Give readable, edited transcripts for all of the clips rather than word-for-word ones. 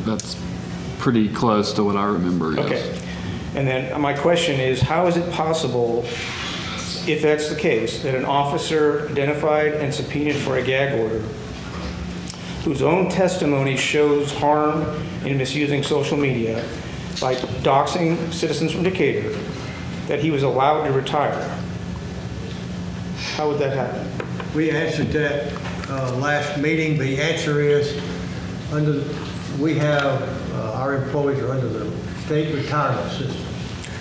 that's pretty close to what I remember. Yes. Okay. And then my question is, how is it possible, if that's the case, that an officer identified and subpoenaed for a gag order, whose own testimony shows harm in misusing social media by doxing citizens from Decatur, that he was allowed to retire? How would that happen? We answered that last meeting. The answer is, we have our employees are under the state retirement system.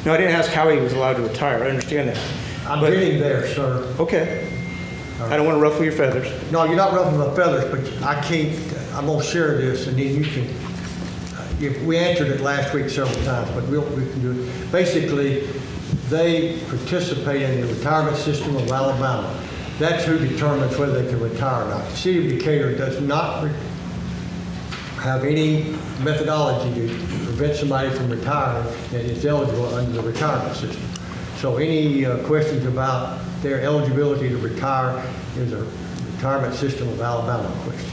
No, I didn't ask how he was allowed to retire. I understand that. I'm getting there, sir. Okay. I don't want to ruffle your feathers. No, you're not ruffling my feathers, but I can't. I'm gonna share this, and then you can. We answered it last week several times, but we can do it. Basically, they participate in the retirement system of Alabama. That's who determines whether they can retire or not. The city of Decatur does not have any methodology to prevent somebody from retiring that is eligible under the retirement system. So any questions about their eligibility to retire is a retirement system of Alabama question.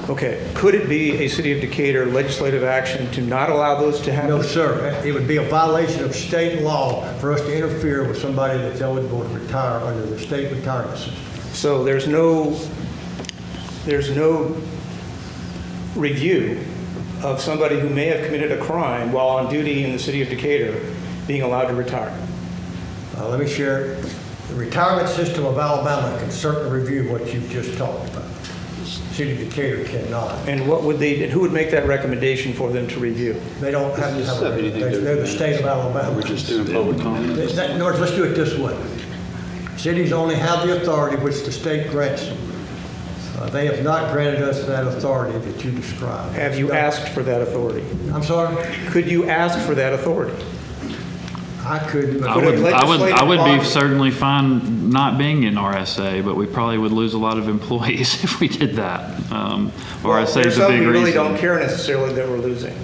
Okay. Could it be a city of Decatur legislative action to not allow those to happen? No, sir. It would be a violation of state law for us to interfere with somebody that's eligible to retire under the state retirement system. So there's no review of somebody who may have committed a crime while on duty in the city of Decatur being allowed to retire. Let me share. The retirement system of Alabama can certainly review what you've just talked about. The city of Decatur cannot. And what would they? Who would make that recommendation for them to review? They don't have to have a recommendation. They're the state of Alabama. We're just doing public comment. In other words, let's do it this way. Cities only have the authority which the state grants them. They have not granted us that authority that you described. Have you asked for that authority? I'm sorry? Could you ask for that authority? I could, but I would be certainly fine not being in RSA, but we probably would lose a lot of employees if we did that. RSA is a big reason. We really don't care necessarily that we're losing.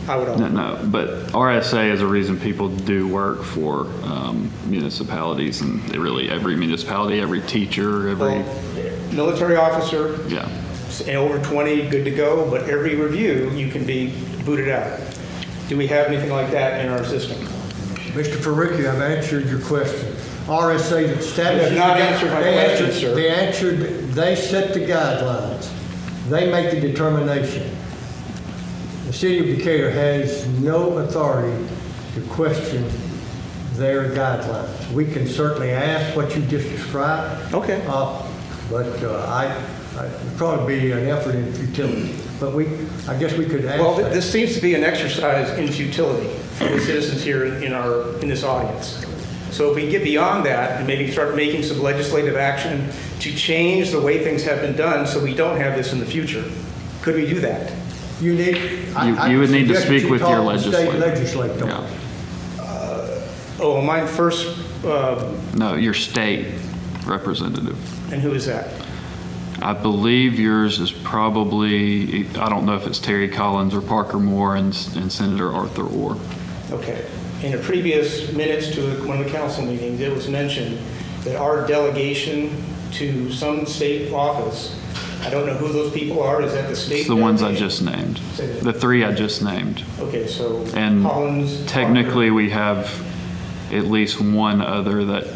I would argue. No, but RSA is a reason people do work for municipalities, and really every municipality, every teacher, every military officer. Yeah. And over 20, good to go. But every review, you can be booted out. Do we have anything like that in our system? Mr. Faruqi, I've answered your question. RSA establishes... You have not answered my question, sir. They set the guidelines. They make the determination. The city of Decatur has no authority to question their guidelines. We can certainly ask what you just described. Okay. But it'd probably be an effort in futility. But I guess we could ask. Well, that. this seems to be an exercise in futility for the citizens here in this audience. So if we get beyond that and maybe start making some legislative action to change the way things have been done so we don't have this in the future, could we do that? You would need to speak with your legislator. State legislator. Yeah. Mine first. No, your state representative. And who is that? I believe yours is probably, I don't know if it's Terry Collins or Parker Moore and Senator Arthur Orr. Okay. In the previous minutes to one of the council meetings, it was mentioned that our delegation to some state office, I don't know who those people are. Is that the state? It's the ones I just named. The three I just named. Okay, so and Collins. Technically, Parker. we have at least one other that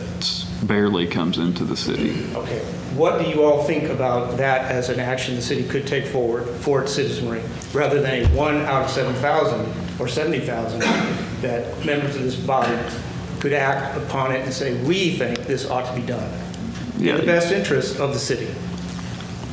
barely comes into the city. Okay. What do you all think about that as an action the city could take forward for its citizenry, rather than a 1 out of 7,000 or 70,000 that members of this body could act upon it and say, we think this ought to be done in the best interest of the city?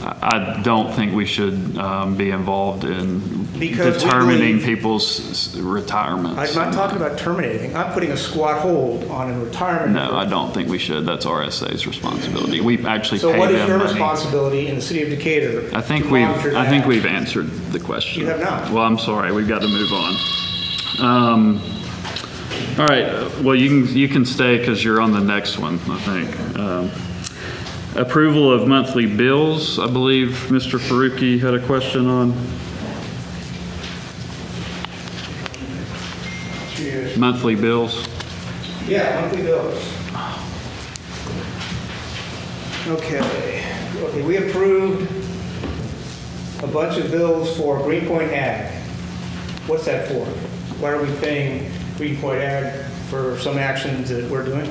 I don't think we should be involved in determining people's retirements. I'm not talking about terminating. I'm putting a squat hold on a retirement. No, I don't think we should. That's RSA's responsibility. We actually pay them money. So what is your money. Responsibility in the city of Decatur? I think we've answered the question. You have not. Well, I'm sorry. We've got to move on. All right. Well, you can stay because you're on the next one, I think. Approval of monthly bills, I believe Mr. Faruqi had a question on. Monthly bills. Yeah, monthly bills. Okay, we approved a bunch of bills for Greenpoint Ag. What's that for? Why are we paying Greenpoint Ag for some actions that we're doing?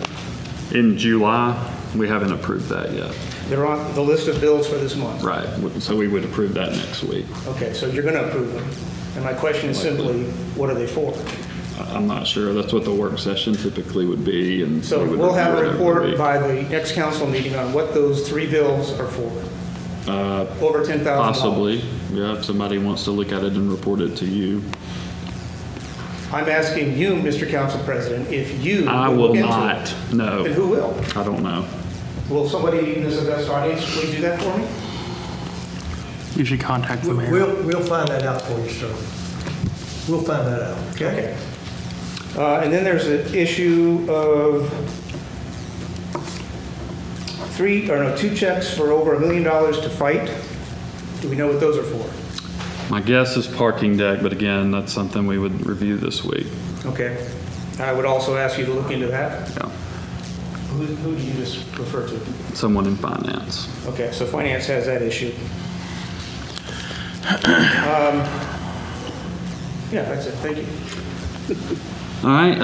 In July, we haven't approved that yet. They're on the list of bills for this month. Right, so we would approve that next week. Okay, so you're going to approve them. And my question is simply, what are they for? I'm not sure, that's what the work session typically would be, and So we would we'll have a review it every report week. by the next council meeting on what those 3 bills are for. Over $10,000. Possibly, yeah, if somebody wants to look at it and report it to you. I'm asking you, Mr. Council President, if you I will will look into not, it. no. Then who will? I don't know. Will somebody in this august audience please do that for me? You should contact the mayor. We'll find that out for you, sir. We'll find that out, okay? Okay. And then there's an issue of 2 checks for over $1 million to fight. Do we know what those are for? My guess is parking deck, but again, that's something we would review this week. Okay. I would also ask you to look into that. Yeah, Who do you just refer to? someone in finance. Okay, so finance has that issue. Yeah, that's it. Thank you. All right,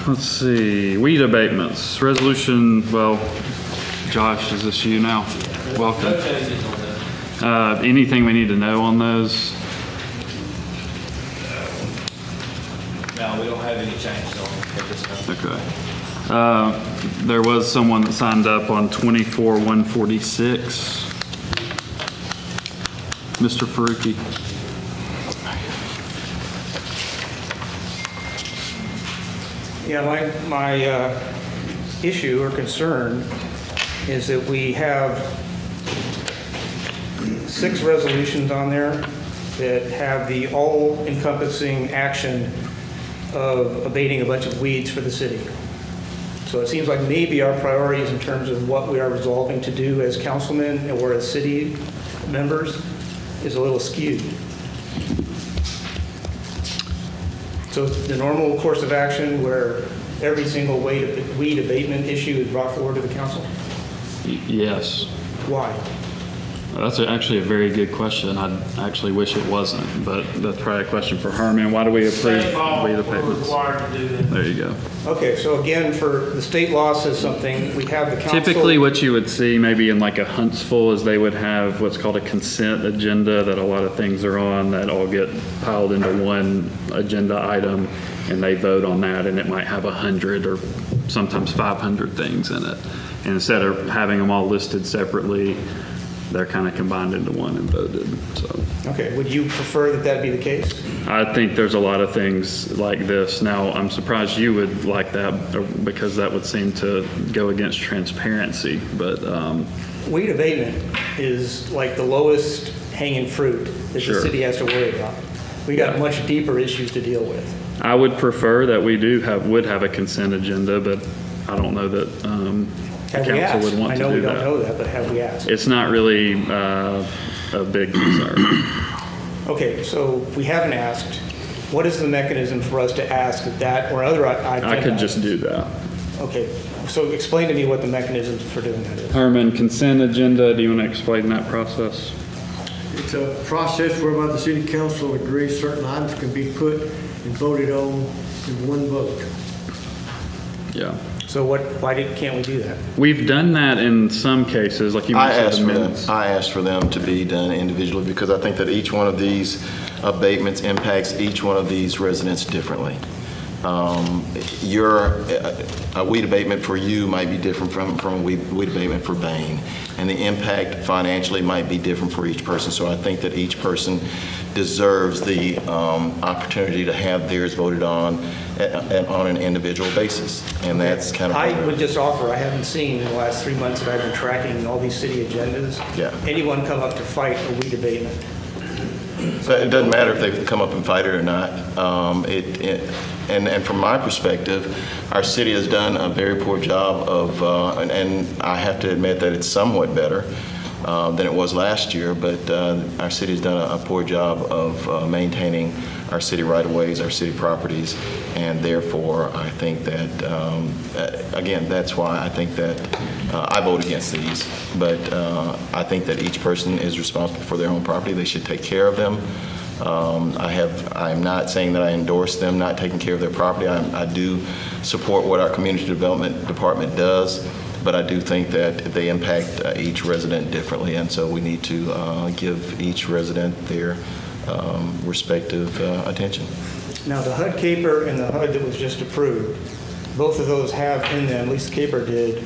let's see, weed abatements, resolution, well, Josh, is this you now? Welcome. Anything we need to know on those? No, we don't have any changes on it at this time. Okay. There was someone that signed up on 24-146. Mr. Faruqi. Yeah, my issue or concern is that we have 6 resolutions on there that have the all-encompassing action of abating a bunch of weeds for the city. So it seems like maybe our priorities in terms of what we are resolving to do as councilmen or as city members is a little skewed. So the normal course of action where every single weed abatement issue is brought forward to the council? Yes. Why? That's actually a very good question. I actually wish it wasn't, but that's probably a question for Herman. Why do we approve State law, weed we're abatements? required to do that. There you go. Okay, so again, for the state law says something, we have the council. Typically, what you would see maybe in like a Huntsville is they would have what's called a consent agenda that a lot of things are on that all get piled into one agenda item, and they vote on that, and it might have 100 or sometimes 500 things in it. And instead of having them all listed separately, they're kind of combined into one and voted. So Okay, would you prefer that that be the case? I think there's a lot of things like this. Now, I'm surprised you would like that because that would seem to go against transparency, but Weed abatement is like the lowest hanging fruit that the Sure. city has to worry about. We got Yeah. much deeper issues to deal with. I would prefer that we would have a consent agenda, but I don't know that the Have we council asked? would want I to know we do don't that. know that, but have we asked? It's not really a big concern. Okay, so we haven't asked. What is the mechanism for us to ask that or other items? I could just do that. Okay, so explain to me what the mechanism for doing that is. Herman, consent agenda, do you want to explain that process? It's a process whereby the city council agrees certain items can be put and voted on in one vote. Yeah. So why can't we do that? We've done that in some cases, like you I mentioned. asked the for them, minutes. I asked for them to be done individually because I think that each one of these abatements impacts each one of these residents differently. A weed abatement for you might be different from a weed abatement for Bain, and the impact financially might be different for each person. So I think that each person deserves the opportunity to have theirs voted on an individual basis, and that's kind of. I would just offer, I haven't seen in the last 3 months that I've been tracking all these city agendas, Yeah. anyone come up to fight a weed abatement. So it doesn't matter if they come up and fight it or not. And from my perspective, our city has done a very poor job of, and I have to admit that it's somewhat better than it was last year, but our city has done a poor job of maintaining our city right-of-ways, our city properties, and therefore I think that, again, that's why I think that I vote against these. But I think that each person is responsible for their own property. They should take care of them. I am not saying that I endorse them not taking care of their property. I do support what our community development department does, but I do think that they impact each resident differently, and so we need to give each resident their respective attention. Now, the HUD caper and the HUD that was just approved, both of those have in them, at least the caper did,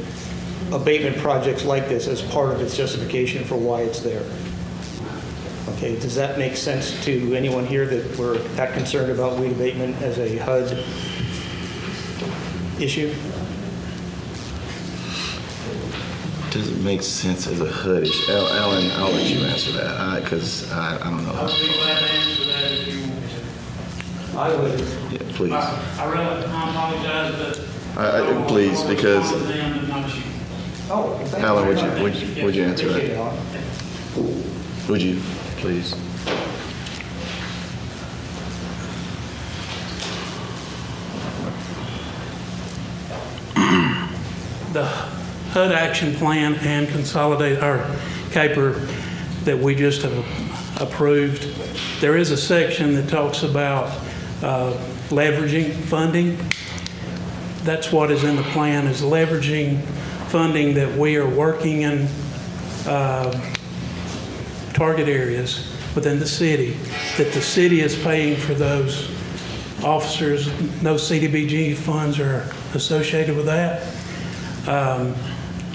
abatement projects like this as part of its justification for why it's there. Okay, does that make sense to anyone here that we're that concerned about weed abatement as a HUD issue? Does it make sense as a HUD issue? Alan, I'll let you answer that, because I don't know. I'll be glad to answer that if you want me to. I would. Yeah, please. I really apologize, but. Please, because, Them and not you. Oh, thank you Alan, very much. would you answer Appreciate it, that? Alan. Would you, please? The HUD action plan and consolidate our caper that we just have approved, there is a section that talks about leveraging funding. That's what is in the plan, is leveraging funding that we are working in target areas within the city, that the city is paying for those officers. No CDBG funds are associated with that.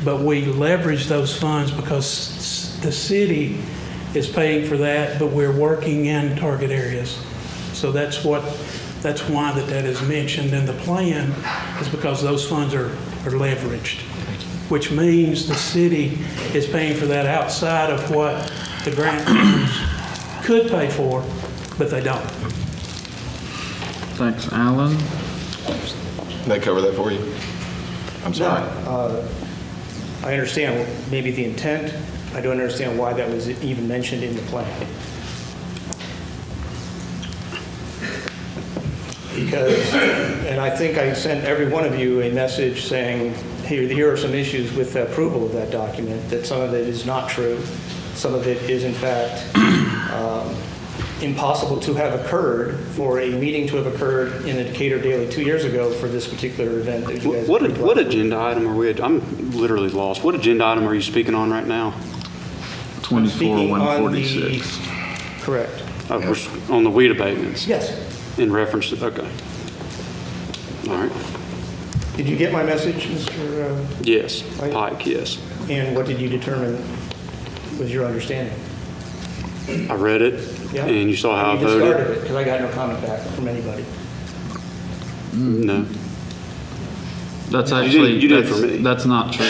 But we leverage those funds because the city is paying for that, but we're working in target areas. So that's why that is mentioned in the plan, is because those funds are leveraged, which means the city is paying for that outside of what the grant funds could pay for, but they don't. Thanks, Alan. Did that cover that for you? I'm sorry. I understand maybe the intent. I don't understand why that was even mentioned in the plan. Because, and I think I sent every one of you a message saying, here are some issues with the approval of that document, that some of it is not true. Some of it is, in fact, impossible to have occurred, for a meeting to have occurred in the Decatur Daily 2 years ago for this particular event that you guys approved What last week. agenda item are we at? I'm literally lost. What agenda item are you speaking on right now? I'm speaking on 24-146. Correct. Oh, we're on the weed abatements. Yes. In reference to, okay. All right. Did you get my message, Mr. Yes, Pike, yes. And what did you determine was your understanding? I read it, Yeah. and you saw how I You discarded voted. it because I got no comment back from anybody. No. That's You actually, did for me. that's not true.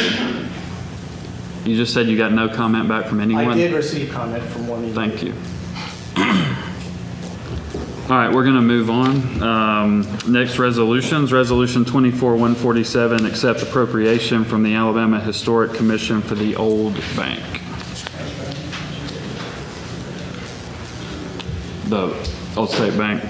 You just said you got no comment back from anyone? I did receive comment from one. Thank you. All right, we're going to move on. Next resolutions, Resolution 24-147, accept appropriation from the Alabama Historic Commission for the Old Bank. The Old State Bank.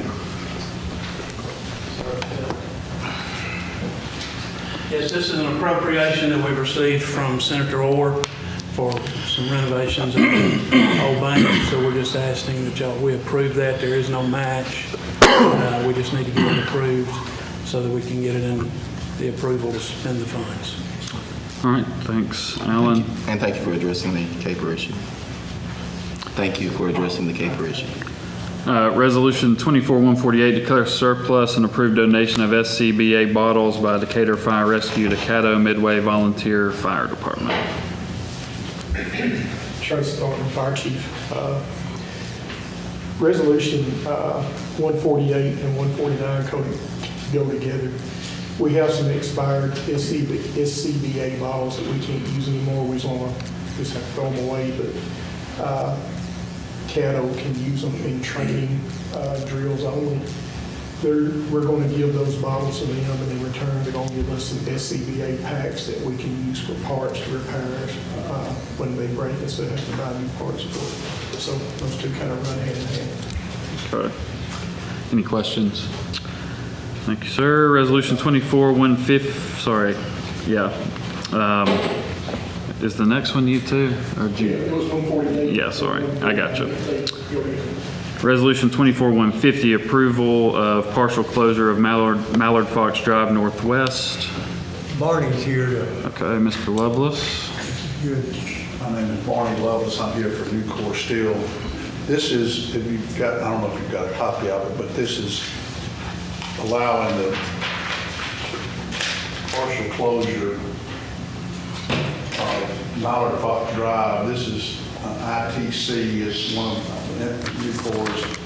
Yes, this is an appropriation that we received from Senator Orr for some renovations at the old bank. So we're just asking that we approve that. There is no match. We just need to get it approved so that we can get it in the approval to spend the funds. All right, thanks, Alan. And thank you for addressing the caper issue. Thank you for addressing the caper issue. Resolution 24-148, declare surplus and approve donation of SCBA bottles by Decatur Fire Rescue to Caddo Midway Volunteer Fire Department. Tracy Thornton, Fire Chief. Resolution 148 and 149 go together. We have some expired SCBA bottles that we can't use anymore. We just want to have to throw them away, but Caddo can use them in training drills only. We're going to give those bottles to them, and in return, they're going to give us some SCBA packs that we can use for parts to repair when they break us. They have to buy new parts for it. So those two kind of run hand in hand. Okay. Any questions? Thank you, sir. Resolution 24-150, sorry, yeah. Is the next one you too? Or did you? It was 148. Yeah, sorry, I got you. Resolution 24-150, approval of partial closure of Mallard Fox Drive Northwest. Barney's here to, Okay, Mr. Lovelace. good. My name is Barney Lovelace. I'm here for Nucor Steel. This is, if you've got, I don't know if you've got a copy of it, but this is allowing the partial closure of Mallard Fox Drive. This is ITC is one of Nucor's.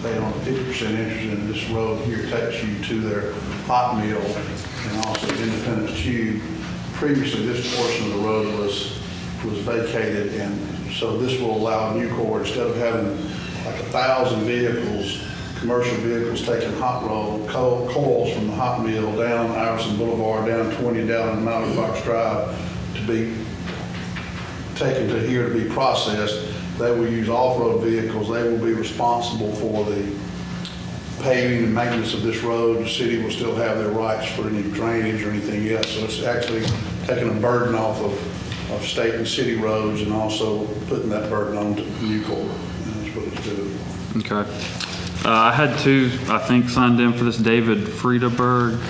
They own 50% interest in this road here. Takes you to their hot mill and also Independence Tube. Previously, this portion of the road was vacated, and so this will allow Nucor, instead of having like 1,000 vehicles, commercial vehicles taking hot roll coils from the hot mill down Iverson Boulevard, down 20 down Mallard Fox Drive, to be taken to here to be processed. They will use off-road vehicles. They will be responsible for the paving and maintenance of this road. The city will still have their rights for any drainage or anything else. So it's actually taking a burden off of state and city roads and also putting that burden on to Nucor. And that's what it's doing. Okay. I had two, I think, signed in for this. David Friedeberg.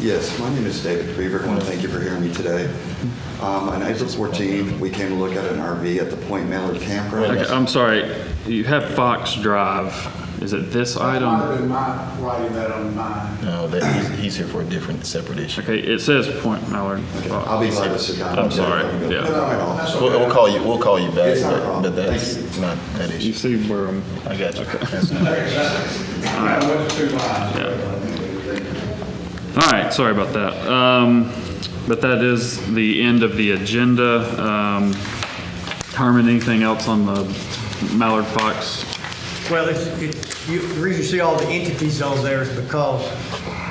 Yes, my name is David Weaver. I want to thank you for hearing me today. On April 14th, we came to look at an RV at the Point Mallard Campground. Okay, I'm sorry. You have Fox Drive. Is it this That might have item? been my writing that on mine. No, he's here for a different, separate issue. Okay, it says Point Mallard. Okay, I'll be glad to sit down. I'm sorry, No, yeah. no, that's We'll okay. call you back, It's not a problem. but that's Thank not that You issue. see where I'm, I got you. I went to 2 lines. all right, sorry about that. But that is the end of the agenda. Herman, anything else on the Mallard Fox? Well, the reason you see all the entities on there is because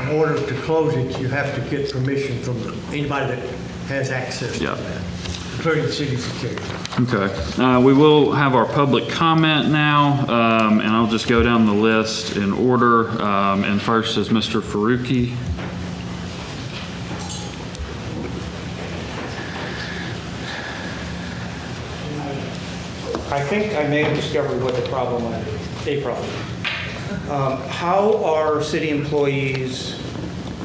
in order to close it, you have to get permission from anybody that has access to Yeah. that, including the city security. Okay. We will have our public comment now, and I'll just go down the list in order. And first is Mr. Faruqi. I think I may have discovered what the problem is, a problem. How are city employees'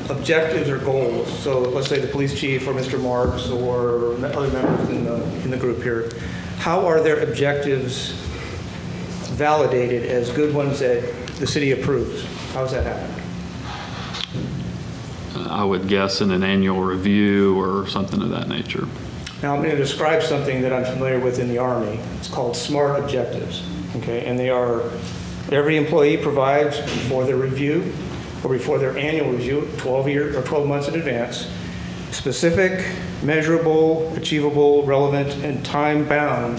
objectives or goals, so let's say the police chief or Mr. Marks or other members in the group here, how are their objectives validated as good ones that the city approves? How does that happen? I would guess in an annual review or something of that nature. Now, I'm going to describe something that I'm familiar with in the Army. It's called SMART objectives, okay? And they are, every employee provides before their review or before their annual review, 12 months in advance, specific, measurable, achievable, relevant, and time-bound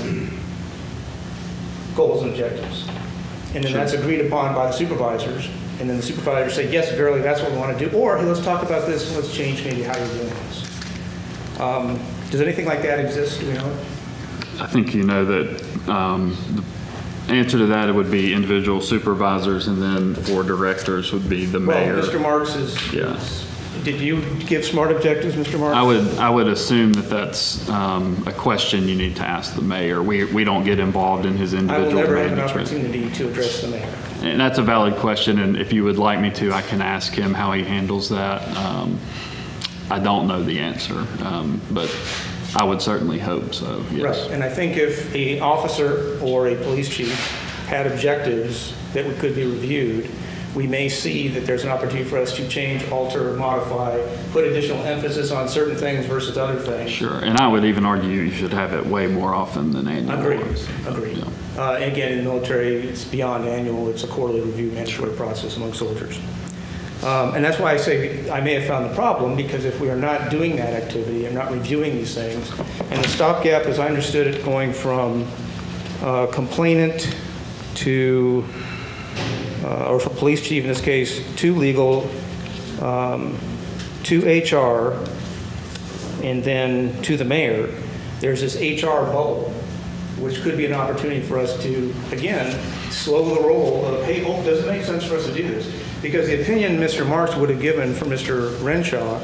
goals and objectives. And then that's agreed upon by the supervisors. And then the supervisors say, yes, verily, that's what we want to do. Or, hey, let's talk about this, and let's change maybe how you're doing this. Does anything like that exist? Do we know? I think you know that the answer to that, it would be individual supervisors, and then for directors would be the mayor. Well, Mr. Marks is, Yeah. did you give SMART objectives, Mr. Marks? I would assume that that's a question you need to ask the mayor. We don't get involved in his I will individual never have an management. opportunity to address the mayor. And that's a valid question, and if you would like me to, I can ask him how he handles that. I don't know the answer, but I would certainly hope so, yes. Right, and I think if an officer or a police chief had objectives that could be reviewed, we may see that there's an opportunity for us to change, alter, modify, put additional emphasis on certain things versus other things. Sure, and I would even argue you should have it way more often than annual. Agreed. Yeah. And again, in the military, it's beyond annual, it's a quarterly review mandatory process among soldiers. And that's why I say I may have found the problem, because if we are not doing that activity and not reviewing these things, and the stopgap, as I understood it, going from complainant to, or for police chief in this case, to legal, to HR, and then to the mayor, there's this HR bubble which could be an opportunity for us to, again, slow the roll of, hey, oh, does it make sense for us to do this? Because the opinion Mr. Marks would have given for Mr. Renshaw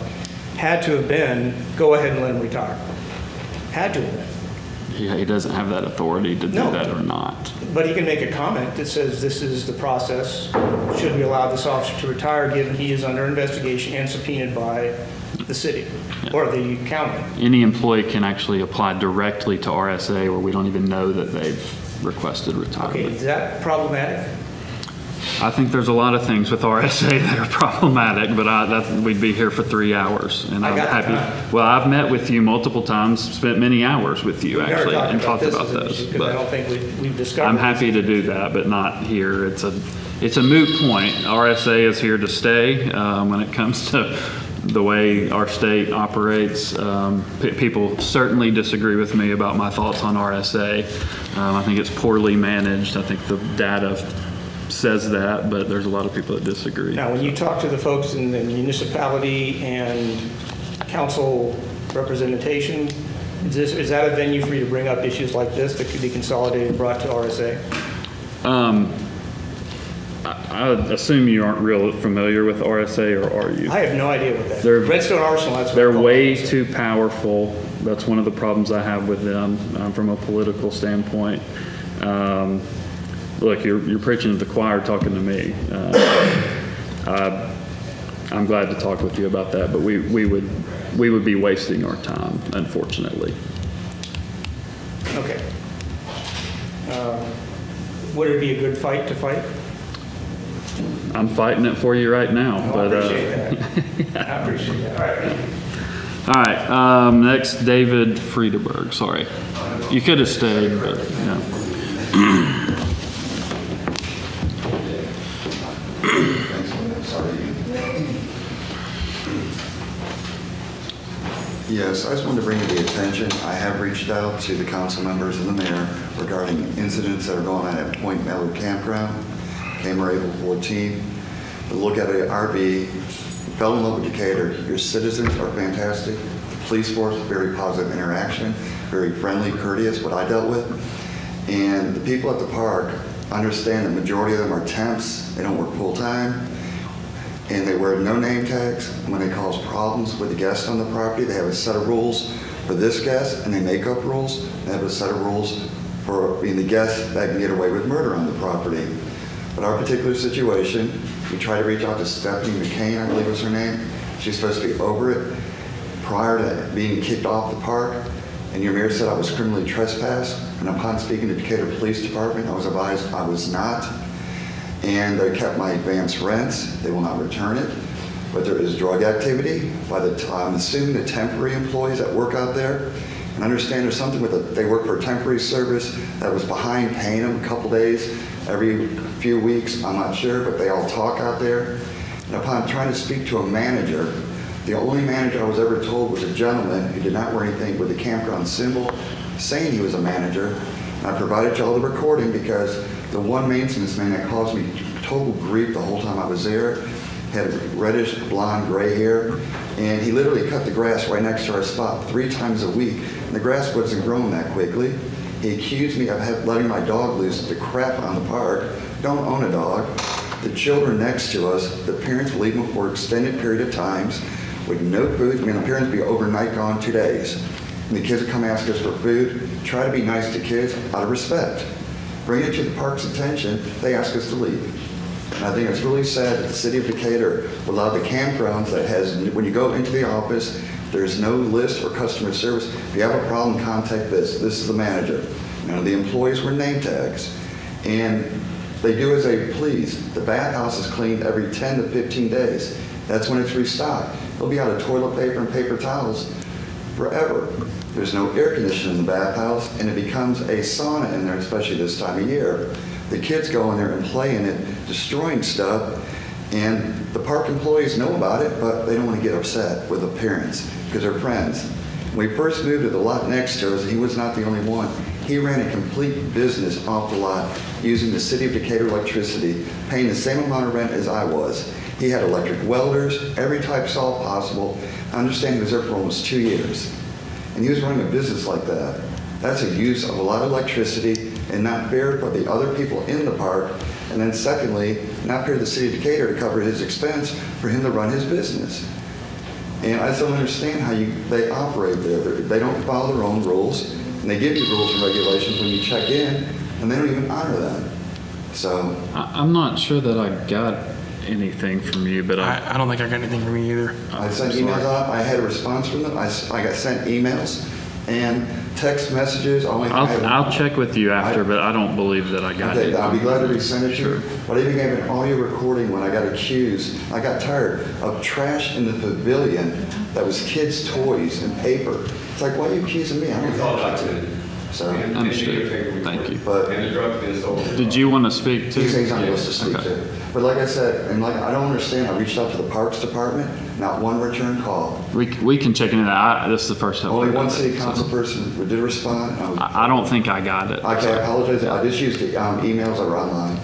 had to have been, go ahead and let him retire. Had to have been. He doesn't have that authority to do No. that or not. But he can make a comment that says this is the process. Should we allow this officer to retire given he is under investigation and subpoenaed by the city or the county? Any employee can actually apply directly to RSA where we don't even know that they've requested retirement. Okay, is that problematic? I think there's a lot of things with RSA that are problematic, but we'd be here for 3 hours. And I I'm got happy. time. Well, I've met with you multiple times, spent many hours with you We've never actually, and talked this about as an those. issue, because I don't think we've discovered. I'm happy to do that, but not here. It's a moot point. RSA is here to stay when it comes to the way our state operates. People certainly disagree with me about my thoughts on RSA. I think it's poorly managed. I think the data says that, but there's a lot of people that disagree. Now, when you talk to the folks in the municipality and council representation, is that a venue for you to bring up issues like this that could be consolidated and brought to RSA? I assume you aren't real familiar with RSA, or are you? I have no idea what that They're- is. Redstone Arsenal, that's what I They're call way it. too powerful. That's one of the problems I have with them from a political standpoint. Look, you're preaching to the choir talking to me. I'm glad to talk with you about that, but we would be wasting our time, unfortunately. Okay. Would it be a good fight to fight? I'm fighting it for you right now. Oh, but I appreciate that. I appreciate that. All right. All right. Next, David Friedeberg. Sorry, you could have stayed, but yeah. Yes, I just wanted to bring to the attention, I have reached out to the council members and the mayor regarding incidents that are going on at Point Mallard Campground. Came here April 14th to look at an RV, fell in love with Decatur. Your citizens are fantastic. The police force, very positive interaction, very friendly, courteous, what I dealt with. And the people at the park understand the majority of them are temps. They don't work full-time. And they wear no name tags. When they cause problems with the guests on the property, they have a set of rules for this guest, and they make up rules. They have a set of rules for being the guest that can get away with murder on the property. But our particular situation, we tried to reach out to Stephanie McCain, I believe was her name. She's supposed to be over it prior to being kicked off the park. And your mayor said I was criminally trespassed. And upon speaking to Decatur Police Department, I was advised I was not. And they kept my advance rents. They will not return it. But there is drug activity by I'm assuming the temporary employees that work out there. And understand there's something with they work for a temporary service that was behind paying them a couple days, every few weeks, I'm not sure, but they all talk out there. And upon trying to speak to a manager, the only manager I was ever told was a gentleman who did not wear anything with the campground symbol, saying he was a manager. And I provided y'all the recording because the one maintenance man that caused me total grief the whole time I was there had reddish, blonde, gray hair, and he literally cut the grass right next to our spot 3 times a week, and the grass wasn't growing that quickly. He accused me of letting my dog loose to crap on the park. Don't own a dog. The children next to us, the parents will leave them for extended period of times with no food. I mean, the parents will be overnight gone 2 days. And the kids will come ask us for food. Try to be nice to kids out of respect. Bring it to the park's attention, they ask us to leave. And I think it's really sad that the city of Decatur will allow the campgrounds that has, when you go into the office, there's no list or customer service. If you have a problem, contact this. This is the manager. None of the employees wear name tags. And they do as they please. The bathhouse is cleaned every 10 to 15 days. That's when it's restocked. They'll be out of toilet paper and paper towels forever. There's no air conditioning in the bathhouse, and it becomes a sauna in there, especially this time of year. The kids go in there and play in it, destroying stuff, and the park employees know about it, but they don't want to get upset with the parents because they're friends. When we first moved to the lot next to us, he was not the only one. He ran a complete business off the lot using the city of Decatur electricity, paying the same amount of rent as I was. He had electric welders, every type of saw possible. I understand he was there for almost 2 years. And he was running a business like that. That's a use of a lot of electricity and not fair for the other people in the park. And then secondly, not fair to the city of Decatur to cover his expense for him to run his business. And I just don't understand how they operate there. They don't follow their own rules, and they give you rules and regulations when you check in, and they don't even honor them. So I'm not sure that I got anything from you, but I don't think I got anything from you either. I sent emails out. I had a response from them. I got sent emails and text messages. I'll check with you after, but I don't believe that I got it. I'll be glad to resend it to you. But I even gave an audio recording when I got accused. I got tired of trash in the pavilion that was kids' toys and paper. It's like, why are you accusing me? I don't have to. So, Understood. Thank you. but Did you want to speak to? these things I'm supposed to speak to. But like I said, and like I don't understand. I reached out to the Parks Department, not one return call. We can check into that. This is the first time. Only I've one done city that, council so. person did respond. I don't think I got it. Okay, I apologize. I just used the emails that were online.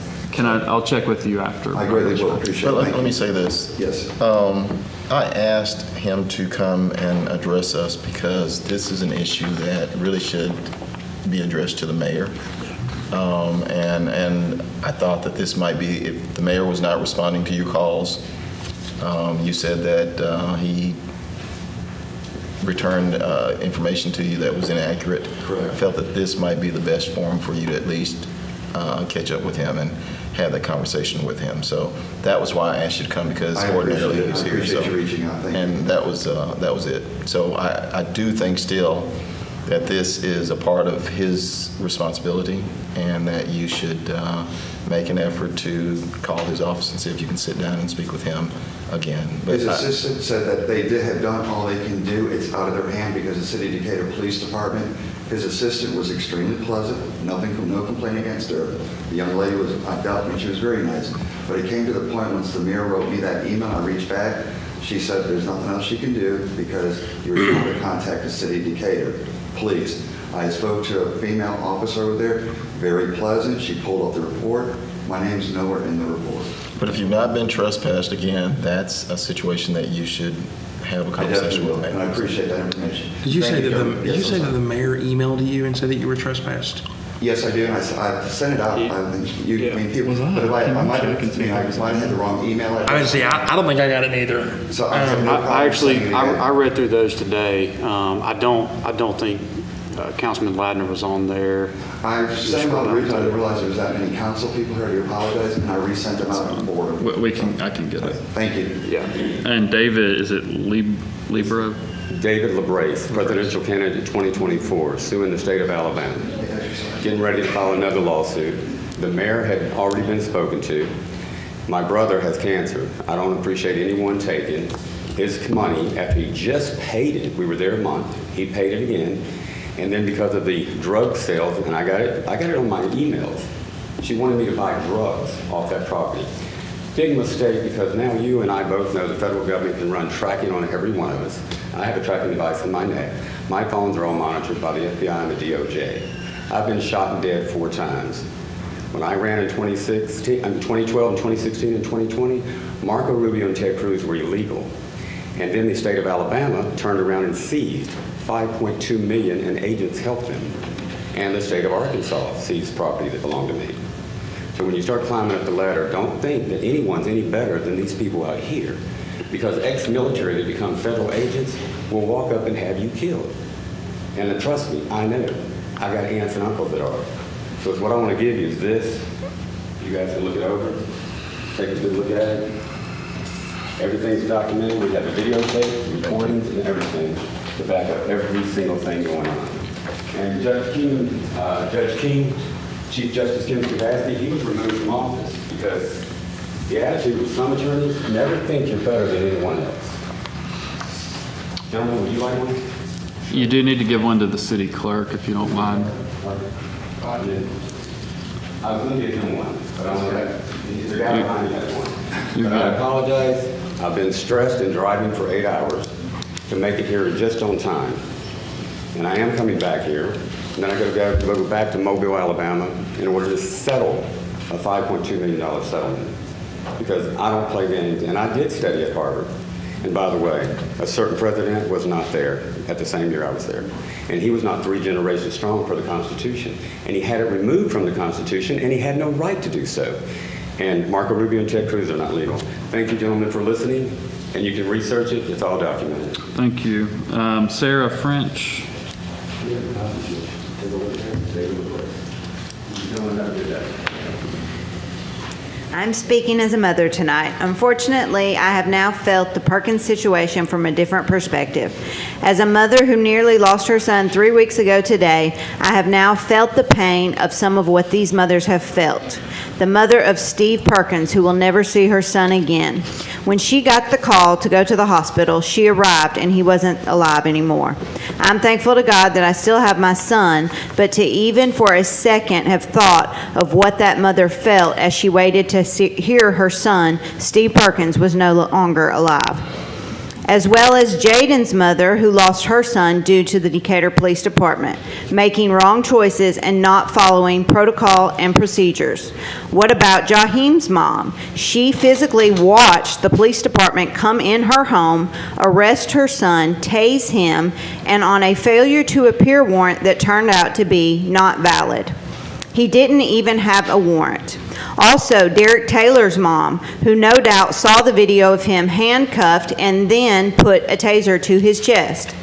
I'll check with you after. I greatly will appreciate it. Let me say this. Yes. I asked him to come and address us because this is an issue that really should be addressed to the mayor. And I thought that this might be, if the mayor was not responding to your calls, you said that he returned information to you that was inaccurate. Correct. I felt that this might be the best forum for you to at least catch up with him and have that conversation with him. So that was why I asked you to come, because I ordinarily appreciate it. he's I here. appreciate you reaching out. Thank you. And that was it. So I do think still that this is a part of his responsibility, and that you should make an effort to call his office and see if you can sit down and speak with him again. But His assistant said that they have done all they can do. It's out of their hand because the City of Decatur Police Department, his assistant was extremely pleasant, no complaint against her. The young lady was, I doubt me, she was very nice. But it came to the point once the mayor wrote me that email, I reached back, she said there's nothing else she can do because you were trying to contact the City of Decatur. Please. I spoke to a female officer over there, very pleasant. She pulled up the report. My name's nowhere in the report. But if you've not been trespassed, again, that's a situation that you should have a I conversation definitely will, with and I me. appreciate that information. Did you Thank say that Kevin. Yes, the mayor emailed you and said that you were trespassed? Yes, I do, and I sent it out. I mean, people, but if I might have had the wrong email address. I don't think I got it either. So I have no problem I actually, sending it again. I read through those today. I don't think Councilman Ladner was on there. I sent them out the reason I didn't realize there was that many council people here. I do apologize, and I resent them out on board. I can get it. Thank you. Yeah. And David, is it Libro? David LaBrace, presidential candidate 2024, suing the state of Alabama. Getting ready to file another lawsuit. The mayor had already been spoken to. My brother has cancer. I don't appreciate anyone taking his money after he just paid it. We were there a month. He paid it again. And then because of the drug sales, and I got it on my emails. She wanted me to buy drugs off that property. Big mistake, because now you and I both know the federal government can run tracking on every one of us. I have a tracking device in my neck. My phones are all monitored by the FBI and the DOJ. I've been shot and dead 4 times. When I ran in 2012 and 2016 and 2020, Marco Rubio and Ted Cruz were illegal. And then the state of Alabama turned around and seized $5.2 million, and agents helped them. And the state of Arkansas seized property that belonged to me. So when you start climbing up the ladder, don't think that anyone's any better than these people out here. Because ex-military that become federal agents will walk up and have you killed. And trust me, I know. I got aunts and uncles that are. So it's what I want to give you is this. You guys can look it over. Take a good look at it. Everything's documented. We have a videotape, recordings, and everything to back up every single thing going on. And Judge King, Chief Justice Kim Savasky, he was removed from office because the attitude of some attorneys never think you're better than anyone else. Gentlemen, would you like one? You do need to give one to the city clerk if you don't mind. I was going to give him one, but I'm going to, the guy behind me has one. But I apologize. I've been stressed and driving for 8 hours to make it here just on time. And I am coming back here. And then I got to go back to Mobile, Alabama in order to settle a $5.2 million settlement. Because I don't play games. And I did study at Harvard. And by the way, a certain president was not there at the same year I was there. And he was not 3 generations strong for the Constitution. And he had it removed from the Constitution, and he had no right to do so. And Marco Rubio and Ted Cruz are not legal. Thank you, gentlemen, for listening. And you can research it. It's all documented. Thank you. Sarah French. I'm speaking as a mother tonight. Unfortunately, I have now felt the Perkins situation from a different perspective. As a mother who nearly lost her son 3 weeks ago today, I have now felt the pain of some of what these mothers have felt. The mother of Steve Perkins, who will never see her son again. When she got the call to go to the hospital, she arrived and he wasn't alive anymore. I'm thankful to God that I still have my son, but to even for a second have thought of what that mother felt as she waited to hear her son, Steve Perkins, was no longer alive. As well as Jaden's mother, who lost her son due to the Decatur Police Department, making wrong choices and not following protocol and procedures. What about Jaheem's mom? She physically watched the police department come in her home, arrest her son, tase him, and on a failure to appear warrant that turned out to be not valid. He didn't even have a warrant. Also, Derek Taylor's mom, who no doubt saw the video of him handcuffed and then put a taser to his chest.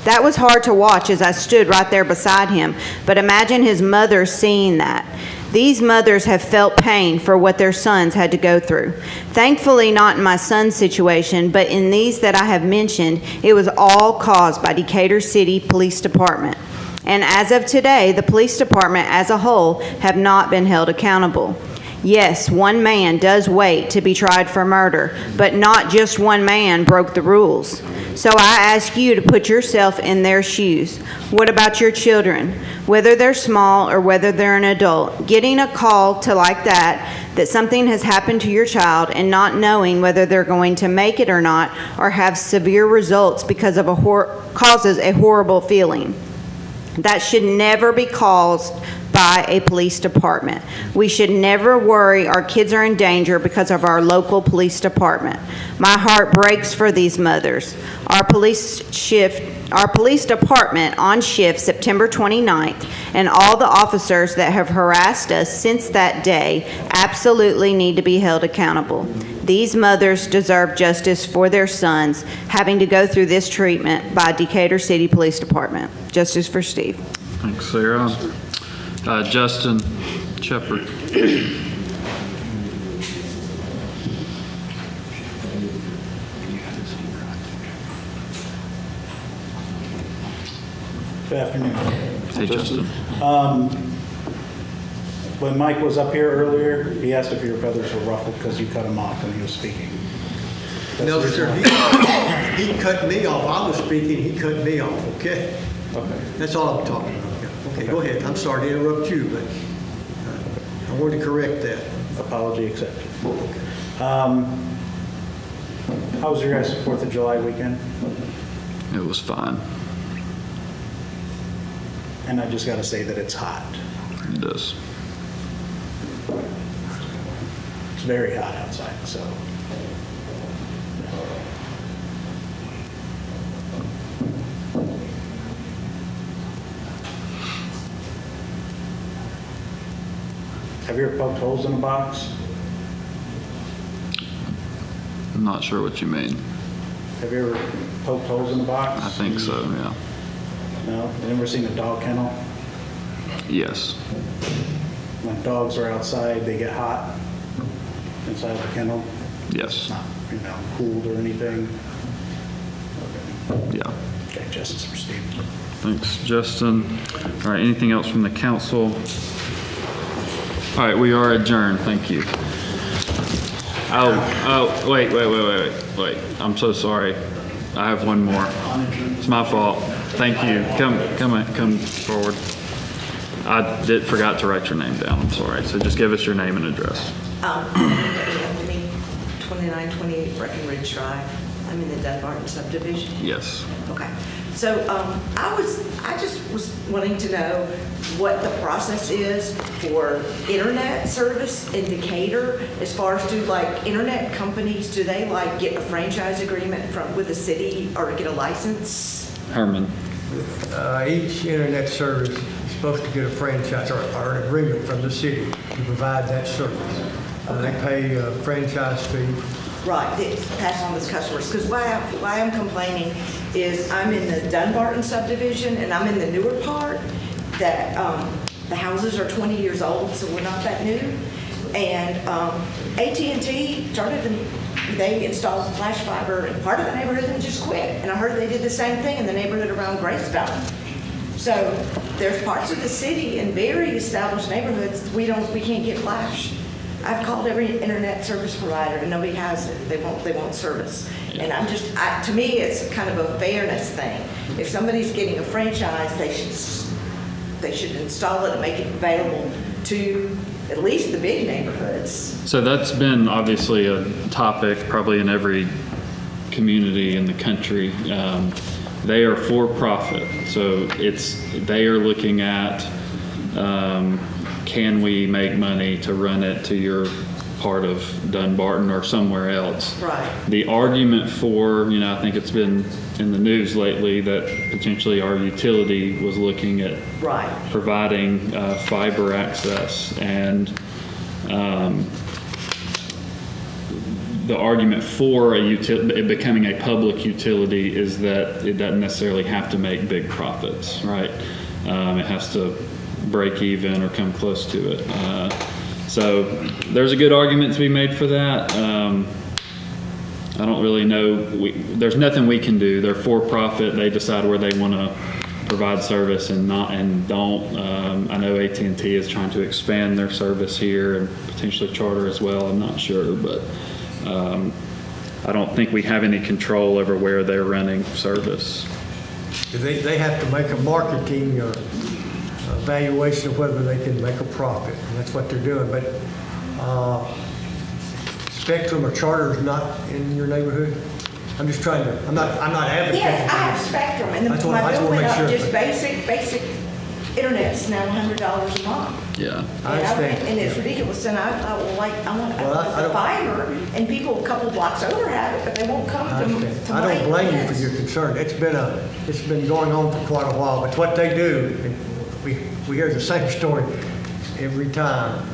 That was hard to watch as I stood right there beside him, but imagine his mother seeing that. These mothers have felt pain for what their sons had to go through. Thankfully, not in my son's situation, but in these that I have mentioned, it was all caused by Decatur City Police Department. And as of today, the police department as a whole have not been held accountable. Yes, one man does wait to be tried for murder, but not just one man broke the rules. So I ask you to put yourself in their shoes. What about your children? Whether they're small or whether they're an adult, getting a call to like that something has happened to your child and not knowing whether they're going to make it or not or have severe results because of causes a horrible feeling. That should never be caused by a police department. We should never worry our kids are in danger because of our local police department. My heart breaks for these mothers. Our police department on shift September 29th and all the officers that have harassed us since that day absolutely need to be held accountable. These mothers deserve justice for their sons having to go through this treatment by Decatur City Police Department. Justice for Steve. Thanks, Sarah. Justin Shepard. Good afternoon. Hey, Justin. When Mike was up here earlier, he asked if your feathers were ruffled because you cut him off when he was speaking. No, sir, he cut me off. I was speaking, he cut me off, okay? Okay. That's all I'm talking about. Okay, go ahead. I'm sorry to interrupt you, but I wanted to correct that. Apology accepted. How was your guys' 4th of July weekend? It was fine. And I just got to say that it's hot. It is. It's very hot outside, so. Have you ever poked holes in a box? I'm not sure what you mean. Have you ever poked holes in a box? I think so, yeah. No? You ever seen a dog kennel? Yes. When dogs are outside, they get hot inside the kennel? Yes. Not, cooled or anything? Okay. Yeah. Okay, justice for Steve. Thanks, Justin. All right, anything else from the council? All right, we are adjourned. Thank you. Wait. I'm so sorry. I have one more. It's my fault. Thank you. Come forward. I forgot to write your name down. I'm sorry. So just give us your name and address. Anthony, 2928 Breckenridge Drive. I'm in the Dunbarton subdivision. Yes. Okay. So I just was wanting to know what the process is for internet service in Decatur, as far as do like internet companies, do they like get a franchise agreement with the city or get a license? Herman. Each internet service is supposed to get a franchise or an agreement from the city to provide that service. They pay a franchise fee. Right, pass on to the customers. Because why I'm complaining is I'm in the Dunbarton subdivision and I'm in the newer part that the houses are 20 years old, so we're not that new. And AT&T they installed flash fiber in part of the neighborhood and just quit. And I heard they did the same thing in the neighborhood around Greystone. So there's parts of the city in very established neighborhoods we can't get flash. I've called every internet service provider and nobody has it. They won't service. And to me, it's kind of a fairness thing. If somebody's getting a franchise, they should install it and make it available to at least the big neighborhoods. So that's been obviously a topic probably in every community in the country. They are for profit, so they are looking at can we make money to run it to your part of Dunbarton or somewhere else? Right. The argument for, I think it's been in the news lately that potentially our utility was looking at providing fiber access, and the argument for it becoming a public utility is that it doesn't necessarily have to make big profits, right? It has to break even or come close to it. So there's a good argument to be made for that. I don't really know. There's nothing we can do. They're for profit. They decide where they want to provide service and don't. I know AT&T is trying to expand their service here and potentially Charter as well. I'm not sure, but I don't think we have any control over where they're running service. They have to make a marketing evaluation of whether they can make a profit, and that's what they're doing. But Spectrum or Charter is not in your neighborhood. I'm just trying to. I'm not advocating. Yes, I have Spectrum, and my bill went up. Just basic internet's now $100 a month. Yeah, I understand. And it's ridiculous. And I want the fiber, and people a couple blocks over have it, but they won't come to I don't blame you for your concern. It's been going on for quite a while. But what they do, and we hear the same story every time.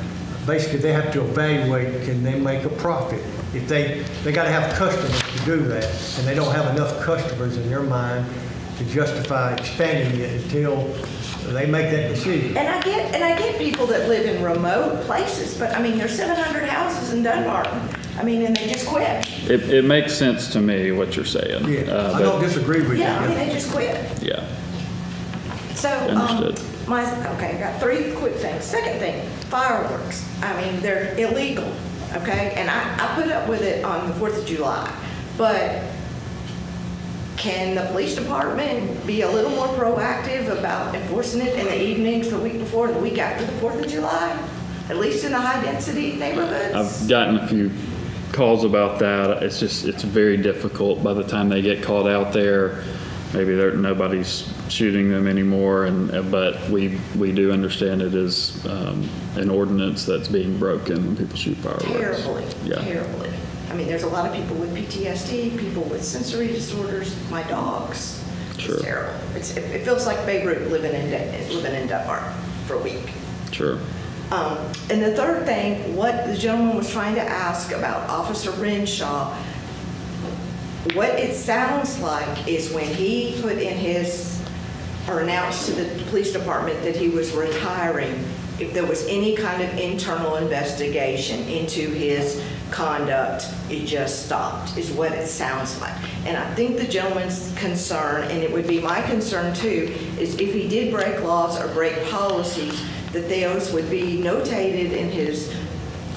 Basically, they have to evaluate, can they make a profit? If they got to have customers to do that, and they don't have enough customers in their mind to justify expanding it until they make that decision. And I get people that live in remote places, but I mean, there's 700 houses in Dunbarton. I mean, and they just quit. it makes sense to me what you're saying. Yeah, I don't disagree with you. Yeah, I mean, they just quit. Yeah. So, Understood. I got 3 quick things. Second thing, fireworks. I mean, they're illegal, okay? And I put up with it on the 4th of July. But can the police department be a little more proactive about enforcing it in the evenings, the week before, the week after the 4th of July? At least in the high-density neighborhoods? I've gotten a few calls about that. It's very difficult by the time they get called out there. Maybe nobody's shooting them anymore, but we do understand it is an ordinance that's being broken when people shoot fireworks. Terribly. I mean, there's a lot of people with PTSD, people with sensory disorders. My dogs. Sure. It's terrible. It feels like Beirut living in Dunbar for a week. Sure. And the third thing, what the gentleman was trying to ask about Officer Renshaw, what it sounds like is when he put in or announced to the police department that he was retiring, if there was any kind of internal investigation into his conduct, it just stopped, is what it sounds like. And I think the gentleman's concern, and it would be my concern too, is if he did break laws or break policies, that those would be notated in his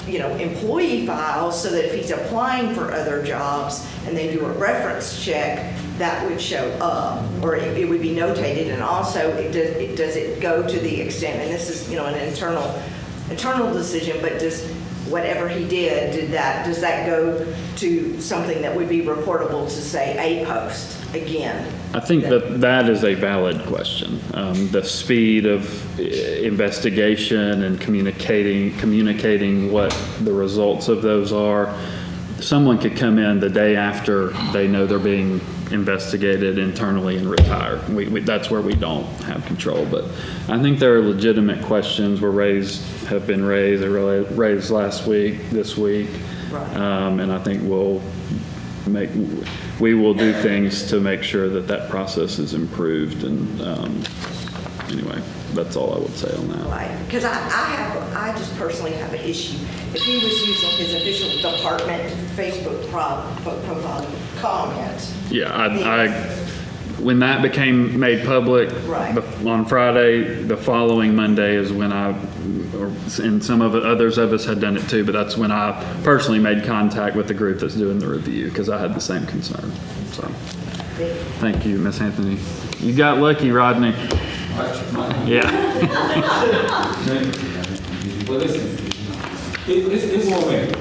employee files, so that if he's applying for other jobs and they do a reference check, that would show up, or it would be notated. And also, does it go to the extent, and this is an internal decision, but whatever he did, does that go to something that would be reportable to, say, a post again? I think that is a valid question. The speed of investigation and communicating what the results of those are. Someone could come in the day after they know they're being investigated internally and retire. That's where we don't have control. But I think there are legitimate questions have been raised. They were raised last week, this week, and I think we will do things to make sure that process is improved. And anyway, that's all I would say on that. Right, because I just personally have an issue. If he was using his official department Facebook profile comments. Yeah, when that became made public on Friday, the following Monday is when and some of others of us had done it too, but that's when I personally made contact with the group that's doing the review because I had the same concern. So, thank you, Ms. Anthony. You got lucky, Rodney. Yeah. Well, listen, this woman,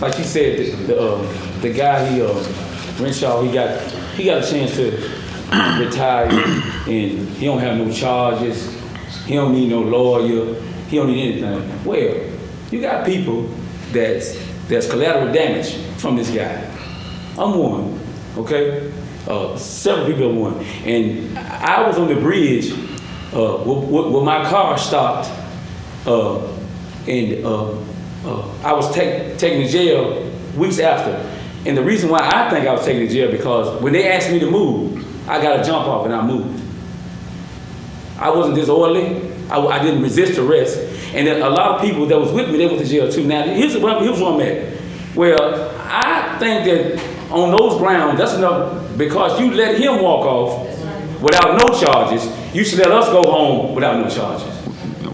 like she said, the guy, Renshaw, he got a chance to retire, and he don't have no charges. He don't need no lawyer. He don't need anything. Well, you got people that's collateral damage from this guy. I'm one, okay? Several people are one. And I was on the bridge when my car stopped, and I was taken to jail weeks after. And the reason why I think I was taken to jail because when they asked me to move, I got a jump off and I moved. I wasn't disorderly. I didn't resist arrest. And then a lot of people that was with me, they went to jail too. Now, here's where I'm at. Well, I think that on those grounds, that's enough because you let him walk off without no charges. You should let us go home without no charges.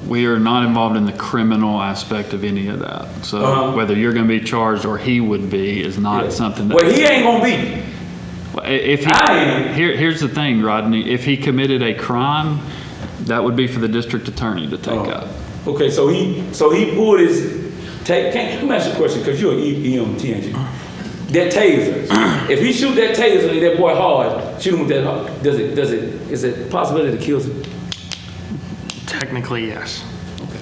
We are not involved in the criminal aspect of any of that. So whether you're going to be charged or he would be is not something that... Well, he ain't going to be. Here's the thing, Rodney. If he committed a crime, that would be for the district attorney to take up. Okay, so he pulled his... Let me ask you a question, because you're an EMT, ain't you? That taser. If he shoot that taser and that boy hard, shoot him with that hard, is it a possibility to kill him? Technically, yes. Okay.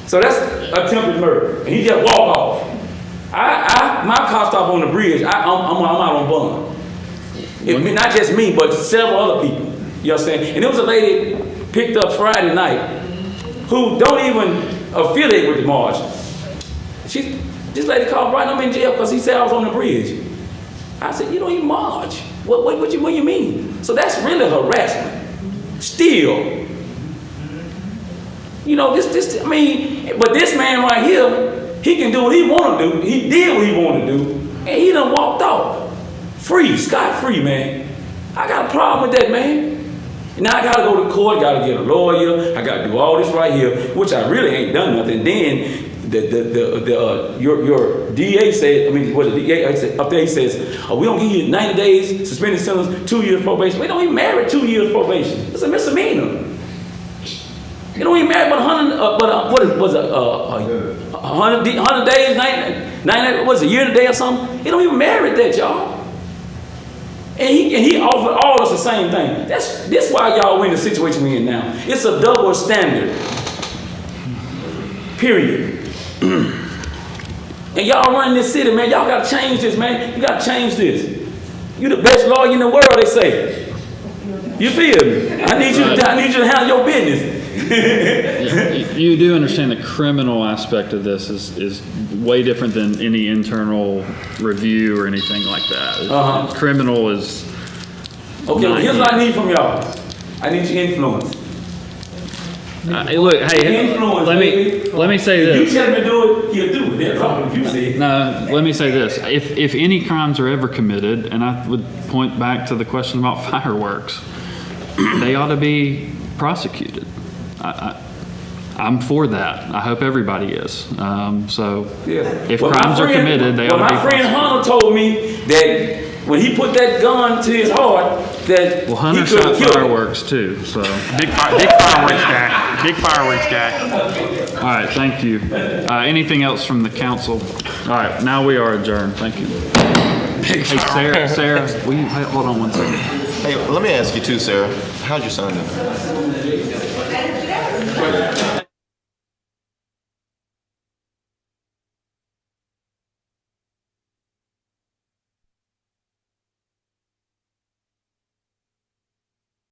So that's attempted murder, and he just walk off. My car stopped on the bridge. I'm out on bond. Not just me, but several other people. You understand? And there was a lady picked up Friday night who don't even affiliate with the march. This lady called right, I'm in jail because he said I was on the bridge. I said, you don't even march. What you mean? So that's really harassment. Still. You know, but this man right here, he can do what he want to do. He did what he wanted to do, and he done walked off. Free, scot-free, man. I got a problem with that, man. Now I got to go to court, got to get a lawyer, I got to do all this right here, which I really ain't done nothing. Then your DA said, what the DA up there, he says, we don't give you 90 days suspended sentence, 2 years probation. We don't even merit 2 years probation. It's a misdemeanor. You don't even merit but 100 days, 90, what's a year today or something? You don't even merit that, y'all. And he offered all of us the same thing. This why y'all in the situation we're in now. It's a double standard. Period. And y'all running this city, man. Y'all got to change this, man. You got to change this. You the best lawyer in the world, they say. You feel me? I need you to handle your business. You do understand the criminal aspect of this is way different than any internal review or anything like that. Criminal is... Okay, well, here's what I need from y'all. I need your influence. Look, hey, let me say this. If you tell him to do it, he'll do it. That's all. If you say. No, let me say this. If any crimes are ever committed, and I would point back to the question about fireworks, they ought to be prosecuted. I'm for that. I hope everybody is. If crimes are committed, they ought to be prosecuted. My friend Hunter told me that when he put that gun to his heart, that Well, Hunter he could've shot killed him. fireworks too, so. Big fireworks guy. Big fireworks guy. All right, thank you. Anything else from the council? All right, now we are adjourned. Thank you. Hey, Sarah, will you, hold on one second. Hey, let me ask you too, Sarah. How's your son doing?